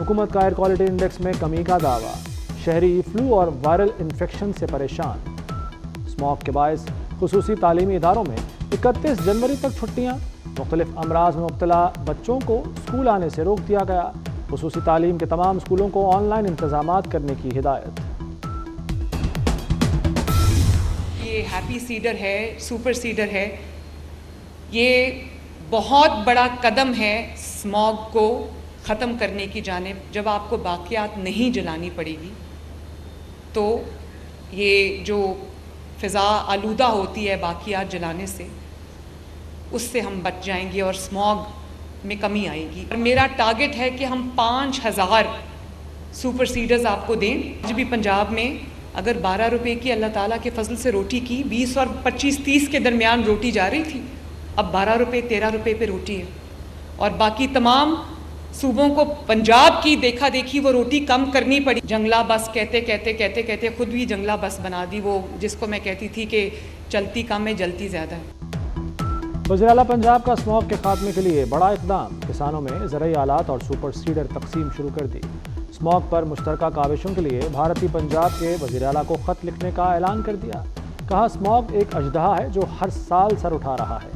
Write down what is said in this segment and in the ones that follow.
حکومت کا air quality index میں کمی کا دعویٰ، شہری فلو اور وائرل انفیکشن سے پریشان۔ اسموگ کے باعث خصوصی تعلیمی اداروں میں 31 جنوری تک چھٹیاں، مختلف امراض میں مبتلا بچوں کو اسکول آنے سے روک دیا گیا۔ خصوصی تعلیم کے تمام اسکولوں کو آن لائن انتظامات کرنے کی ہدایت۔ یہ ہیپی سیڈر ہے، سپر سیڈر ہے، یہ بہت بڑا قدم ہے اسموگ کو ختم کرنے کی جانب۔ جب آپ کو باقیات نہیں جلانی پڑے گی تو یہ جو فضا آلودہ ہوتی ہے باقیات جلانے سے، اس سے ہم بچ جائیں گے اور اسموگ میں کمی آئے گی۔ اور میرا ٹارگٹ ہے کہ ہم 5000 سپر سیڈرز آپ کو دیں۔ آج بھی پنجاب میں اگر 12 روپے کی اللہ تعالیٰ کے فضل سے روٹی کی 20 اور 25-30 کے درمیان روٹی جا رہی تھی، اب 12 روپے 13 روپے پہ روٹی ہے۔ اور باقی تمام صوبوں کو پنجاب کی دیکھا دیکھی وہ روٹی کم کرنی پڑی۔ جنگلہ بس کہتے خود بھی جنگلہ بس بنا دی، وہ جس کو میں کہتی تھی کہ چلتی کم ہے جلتی زیادہ ہے۔ وزیر اعلیٰ پنجاب کا اسموگ کے خاتمے کے لیے بڑا اقدام، کسانوں میں زرعی آلات اور سپر سیڈر تقسیم شروع کر دی۔ اسموگ پر مشترکہ کاوشوں کے لیے بھارتی پنجاب کے وزیر اعلیٰ کو خط لکھنے کا اعلان کر دیا۔ کہا اسموگ ایک اژدہا ہے جو ہر سال سر اٹھا رہا ہے،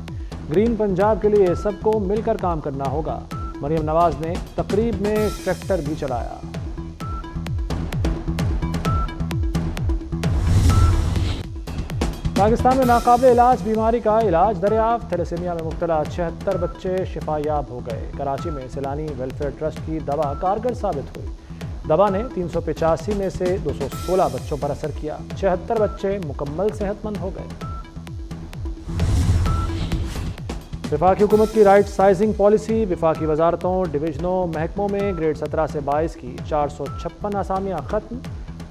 گرین پنجاب کے لیے سب کو مل کر کام کرنا ہوگا۔ مریم نواز نے تقریب میں ٹریکٹر بھی چلایا۔ پاکستان میں ناقابل علاج بیماری کا علاج دریافت، تھیلیسیمیا میں مبتلا 76 بچے شفا یاب ہو گئے۔ کراچی میں سیلانی ویلفیئر ٹرسٹ کی دوا کارگر ثابت ہوئی۔ دوا نے 385 میں سے 216 بچوں پر اثر کیا، 76 بچے مکمل صحت مند ہو گئے۔ وفاقی حکومت کی رائٹ سائزنگ پالیسی، وفاقی وزارتوں، ڈویژنوں، محکموں میں گریڈ 17 سے 22 کی 456 اسامیاں ختم۔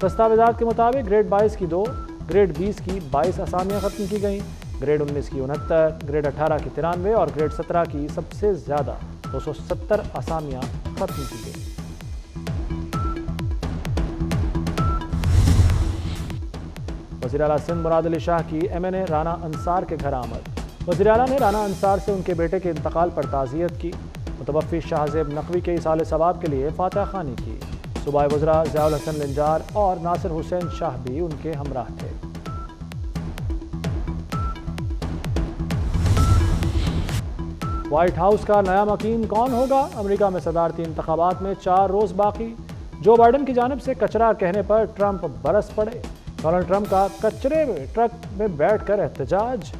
دستاویزات کے مطابق گریڈ 22 کی 2، گریڈ 20 کی 22 اسامیاں ختم کی گئیں، گریڈ 19 کی 69، گریڈ 18 کی 93 اور گریڈ 17 کی سب سے زیادہ 270 اسامیاں ختم کی گئیں۔ وزیر اعلیٰ سندھ مراد علی شاہ کی MNA رانا انصار کے گھر آمد۔ وزیر اعلیٰ نے رانا انصار سے ان کے بیٹے کے انتقال پر تعزیت کی، متوفی شاہ زیب نقوی کے ایصال ثواب کے لیے فاتحہ خوانی کی۔ صوبائی وزراء ضیاء الحسن لنجار اور ناصر حسین شاہ بھی ان کے ہمراہ تھے۔ وائٹ ہاؤس کا نیا مکین کون ہوگا؟ امریکہ میں صدارتی انتخابات میں 4 روز باقی۔ جو بائیڈن کی جانب سے کچرا کہنے پر ٹرمپ برس پڑے۔ ڈونلڈ ٹرمپ کا کچرے میں ٹرک میں بیٹھ کر احتجاج،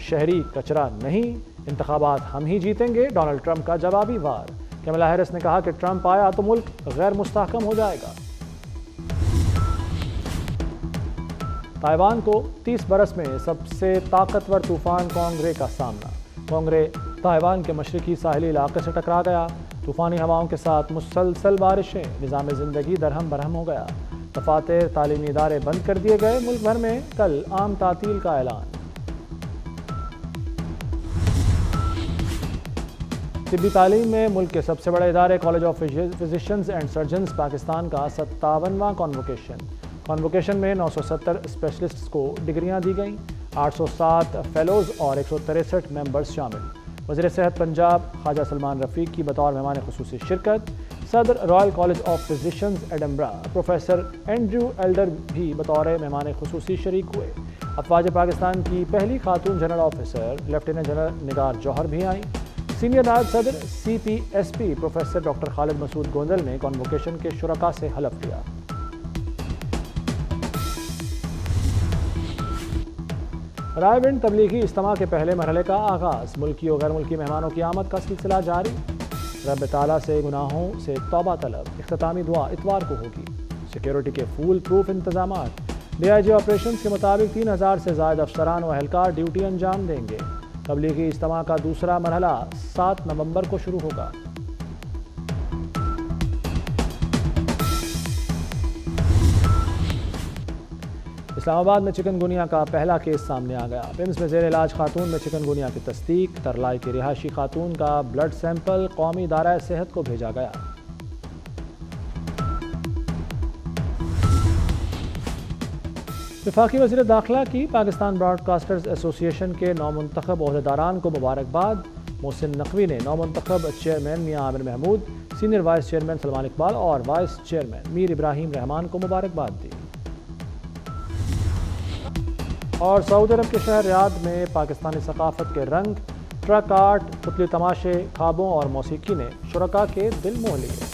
شہری کچرا نہیں، انتخابات ہم ہی جیتیں گے، ڈونلڈ ٹرمپ کا جوابی وار۔ کیملا ہیرس نے کہا کہ ٹرمپ آیا تو ملک غیر مستحکم ہو جائے گا۔ تائیوان کو 30 برس میں سب سے طاقتور طوفان کانگرے کا سامنا۔ کانگرے تائیوان کے مشرقی ساحلی علاقے سے ٹکرا گیا۔ طوفانی ہواؤں کے ساتھ مسلسل بارشیں، نظام زندگی درہم برہم ہو گیا۔ دفاتر، تعلیمی ادارے بند کر دیے گئے۔ ملک بھر میں کل عام تعطیل کا اعلان۔ طبی تعلیم میں ملک کے سب سے بڑے ادارے college of physicians and surgeons Pakistan کا 57واں کانووکیشن میں 970 اسپیشلسٹس کو ڈگریاں دی گئیں، 807 فیلوز اور 163 ممبرز شامل۔ وزیر صحت پنجاب خواجہ سلمان رفیق کی بطور مہمان خصوصی شرکت۔ صدر Royal college of physicians Edinburgh professor Andrew elder بھی بطور مہمان خصوصی شریک ہوئے۔ افواج پاکستان کی پہلی خاتون جنرل آفیسر لیفٹیننٹ جنرل نگار جوہر بھی آئیں۔ سینئر نائب صدر CPSP پروفیسر ڈاکٹر خالد مسعود گوندل نے کانووکیشن کے شرکاء سے حلف لیا۔ رائے ونڈ تبلیغی اجتماع کے پہلے مرحلے کا آغاز، ملکی و غیر ملکی مہمانوں کی آمد کا سلسلہ جاری۔ رب تعالیٰ سے گناہوں سے توبہ طلب، اختتامی دعا اتوار کو ہوگی۔ سیکیورٹی کے فول پروف انتظامات، DIG آپریشنز کے مطابق 3000 سے زائد افسران و اہلکار ڈیوٹی انجام دیں گے۔ تبلیغی اجتماع کا دوسرا مرحلہ 7 نومبر کو شروع ہوگا۔ اسلام آباد میں چکن گونیا کا پہلا کیس سامنے آ گیا۔ پمز میں زیر علاج خاتون میں چکن گونیا کی تصدیق، ترلائی کی رہائشی خاتون کا بلڈ سیمپل قومی ادارہ صحت کو بھیجا گیا۔ وفاقی وزیر داخلہ کی پاکستان براڈ کاسٹرز ایسوسی ایشن کے نومنتخب عہدیداران کو مبارکباد۔ محسن نقوی نے نومنتخب chairman Mian Amir Mahmood, senior vice chairman Salman Iqbal اور وائس چیئرمین میر ابراہیم رحمان کو مبارکباد دی۔ اور سعودی عرب کے شہر ریاض میں پاکستانی ثقافت کے رنگ، ٹرک آرٹ، پتلی تماشے، خوابوں اور موسیقی نے شرکاء کے دل موہ لیے۔